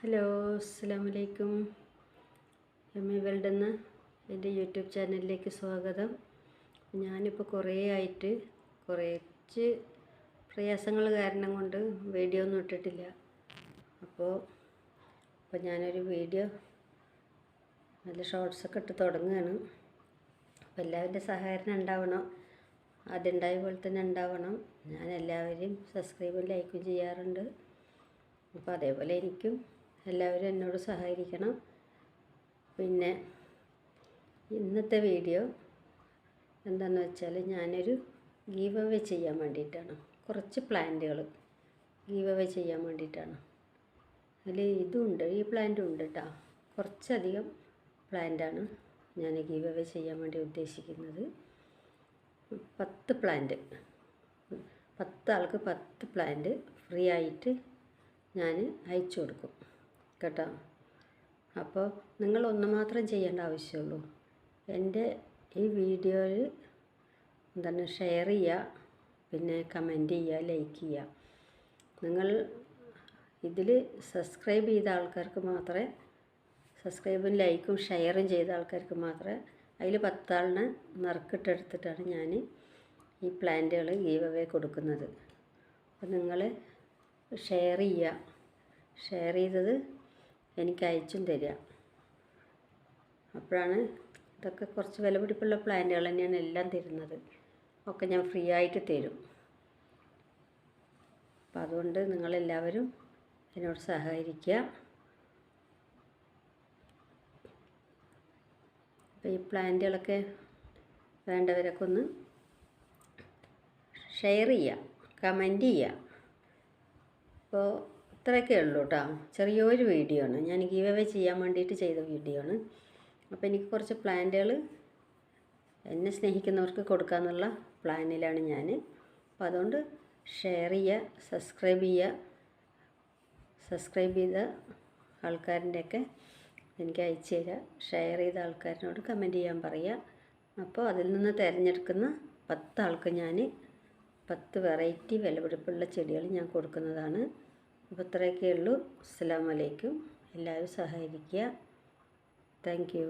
Hello, അസ്സലാമലൈക്കും. M A world എന്ന എൻ്റെ യൂട്യൂബ് ചാനലിലേക്ക് സ്വാഗതം. ഞാനിപ്പോൾ കുറേ ആയിട്ട് കുറച്ച് പ്രയാസങ്ങൾ കാരണം കൊണ്ട് വീഡിയോ ഒന്നും ഇട്ടിട്ടില്ല. അപ്പോൾ ഞാനൊരു വീഡിയോ നല്ല ഷോർട്സൊക്കെ ഇട്ട് തുടങ്ങുകയാണ്. അപ്പോൾ എല്ലാവരുടെ സഹകരണം ഉണ്ടാവണം. അതുണ്ടായ പോലെ തന്നെ ഉണ്ടാവണം. ഞാൻ എല്ലാവരെയും സബ്സ്ക്രൈബും ലൈക്കും ചെയ്യാറുണ്ട്. അപ്പോൾ അതേപോലെ എനിക്കും എല്ലാവരും എന്നോട് സഹകരിക്കണം. പിന്നെ ഇന്നത്തെ വീഡിയോ എന്താണെന്ന് വെച്ചാൽ ഞാനൊരു ഗീവ് അവേ ചെയ്യാൻ വേണ്ടിയിട്ടാണ്. കുറച്ച് പ്ലാന്റുകൾ ഗീവ് അവേ ചെയ്യാൻ വേണ്ടിയിട്ടാണ്. അതിൽ ഇതുണ്ട്, ഈ പ്ലാന്റും ഉണ്ട് കേട്ടോ. കുറച്ചധികം പ്ലാന്റാണ് ഞാൻ ഗീവ് അവേ ചെയ്യാൻ വേണ്ടി ഉദ്ദേശിക്കുന്നത്. 10 പ്ലാന്റ്, 10 ആൾക്ക് 10 പ്ലാന്റ് ഫ്രീ ആയിട്ട് ഞാൻ അയച്ചു കൊടുക്കും കേട്ടോ. അപ്പോൾ നിങ്ങൾ ഒന്ന് മാത്രം ചെയ്യേണ്ട ആവശ്യമുള്ളൂ. എൻ്റെ ഈ വീഡിയോയിൽ ഷെയർ ചെയ്യുക, പിന്നെ കമൻറ്റ് ചെയ്യുക, ലൈക്ക് ചെയ്യുക. നിങ്ങൾ ഇതിൽ സബ്സ്ക്രൈബ് ചെയ്ത ആൾക്കാർക്ക് മാത്രമേ, സബ്സ്ക്രൈബും ലൈക്കും ഷെയറും ചെയ്ത ആൾക്കാർക്ക് മാത്രമേ, അതിൽ 10 ആളിനെ നറുക്കിട്ടെടുത്തിട്ടാണ് ഞാൻ ഈ പ്ലാന്റുകൾ ഗീവ് അവേ കൊടുക്കുന്നത്. അപ്പോൾ നിങ്ങൾ ഷെയർ ചെയ്യുക. ഷെയർ ചെയ്തത് എനിക്ക് അയച്ചും തരിക. അപ്പോഴാണ് ഇതൊക്കെ കുറച്ച് വിലപിടിപ്പുള്ള പ്ലാന്റുകൾ തന്നെയാണ് എല്ലാം തരുന്നത്. ഒക്കെ ഞാൻ ഫ്രീ ആയിട്ട് തരും. അപ്പോൾ അതുകൊണ്ട് നിങ്ങളെല്ലാവരും എന്നോട് സഹകരിക്കുക. അപ്പോൾ ഈ പ്ലാന്റുകളൊക്കെ വേണ്ടവരൊക്കെ ഒന്ന് ഷെയർ ചെയ്യുക, കമൻറ്റ് ചെയ്യുക. അപ്പോൾ ഇത്രയൊക്കെ ഉള്ളൂ കേട്ടോ. ചെറിയൊരു വീഡിയോ ആണ്, ഞാൻ ഗീവ് അവേ ചെയ്യാൻ വേണ്ടിയിട്ട് ചെയ്ത വീഡിയോ ആണ്. അപ്പോൾ എനിക്ക് കുറച്ച് പ്ലാന്റുകൾ എന്നെ സ്നേഹിക്കുന്നവർക്ക് കൊടുക്കാമെന്നുള്ള പ്ലാനിലാണ് ഞാൻ. അപ്പോൾ അതുകൊണ്ട് ഷെയർ ചെയ്യുക, സബ്സ്ക്രൈബ് ചെയ്യുക. സബ്സ്ക്രൈബ് ചെയ്ത ആൾക്കാരിൻ്റെയൊക്കെ എനിക്ക് അയച്ചു തരിക. ഷെയർ ചെയ്ത ആൾക്കാരിനോട് കമൻറ്റ് ചെയ്യാൻ പറയുക. അപ്പോൾ അതിൽ നിന്ന് തിരഞ്ഞെടുക്കുന്ന 10 ആൾക്ക് ഞാൻ 10 വെറൈറ്റി വിലപിടിപ്പുള്ള ചെടികൾ ഞാൻ കൊടുക്കുന്നതാണ്. അപ്പോൾ ഇത്രയൊക്കെ ഉള്ളൂ. അസ്സലാമു അലൈക്കും. എല്ലാവരും സഹകരിക്കുക. Thank you.